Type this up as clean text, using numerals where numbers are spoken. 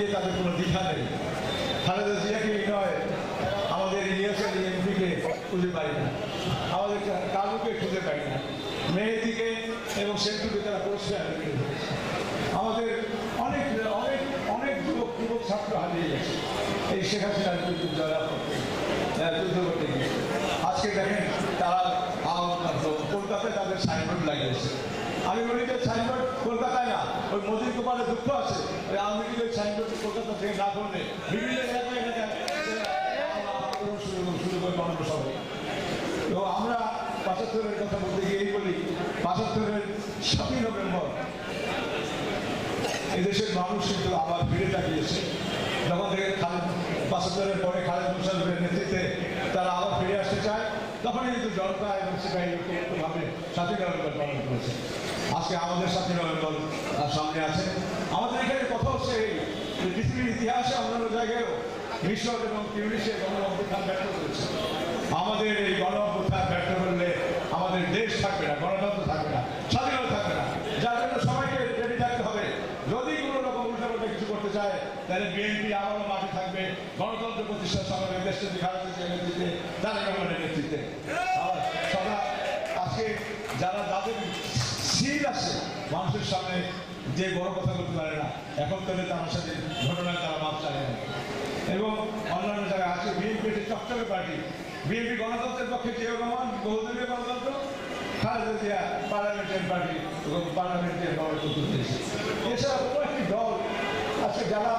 নিয়ে তাদের কোনো দ্বিধা নেই। খালেদা জিয়াকে নয়, আমাদের ইলিয়াসের এমপিকে খুঁজে পাই না, আমাদের কালুকে খুঁজে পাই না, মেহেদিকে এবং সেন্টুকে তারা পরিষ্কার আমাদের অনেক অনেক অনেক যুবক ছাত্র হারিয়ে গেছে এই শেখ হাসিনার যুদ্ধ করতে গিয়ে। আজকে দেখেন তারা কলকাতায় তাদের সাইনবোর্ড লাগিয়েছে। আমি বলি যে সাইনবোর্ড কলকাতায় না, ওই মোদির কপালে দুঃখ আছে, ওই আওয়ামী লীগের সাইনবোর্ড কলকাতা থেকে না করলে বিভিন্ন এলাকায় শুরু করে বানানো সবাই। তো আমরা ৭৫-এর কথা বলতে গিয়েই বলি, ৭৫-এর ৭ই নভেম্বর এদেশের মানুষ কিন্তু আবার ফিরে তাকিয়েছে। যখন থেকে ৭৫-এর পরে খালেদ মোশাররফের নেতৃত্বে তারা আবার ফিরে আসতে চায়, তখনই কিন্তু জনতা এবং সিপাহী ঐক্যবদ্ধভাবে ৭ই নভেম্বর পালন করেছে। আজকে আমাদের ৭ই নভেম্বর সামনে আছে। আমাদের এখানে কথা হচ্ছে পৃথিবীর ইতিহাসে অন্যান্য জায়গায়ও মিশর এবং টিউনিসে গণ অভ্যুত্থান ব্যর্থ করেছে। আমাদের এই গণ অভ্যুত্থান ব্যর্থ করলে আমাদের দেশ থাকবে না, গণতন্ত্র থাকবে না, স্বাধীনতা থাকবে না। যার জন্য সবাইকে রেডি থাকতে হবে। যদি কোনো রকম উল্টাপাল্টা কিছু করতে চায়, তাহলে বিএনপি আবারও মাঠে থাকবে, গণতন্ত্র প্রতিষ্ঠার সঙ্গে দেশকে খালেদা জিয়ার নেতৃত্বে, তারেক রহমানের নেতৃত্বে। আজকে যাদের সিল আছে মানুষের সামনে, যে বড় কথা বলতে পারে না, এখন তাহলে তার সাথে ঘটনায় তারা মাপ চায় না। এবং অন্যান্য জায়গায় আছে বিএনপি একটি চকচকে পার্টি। বিএনপি গণতন্ত্রের পক্ষে জিয়াউর রহমান, বহুদলীয় গণতন্ত্র, খালেদা জিয়া পার্লামেন্টের পার্টি, পার্লামেন্টের গণতন্ত্র। এছাড়া কোনো একটি দল আজকে যারা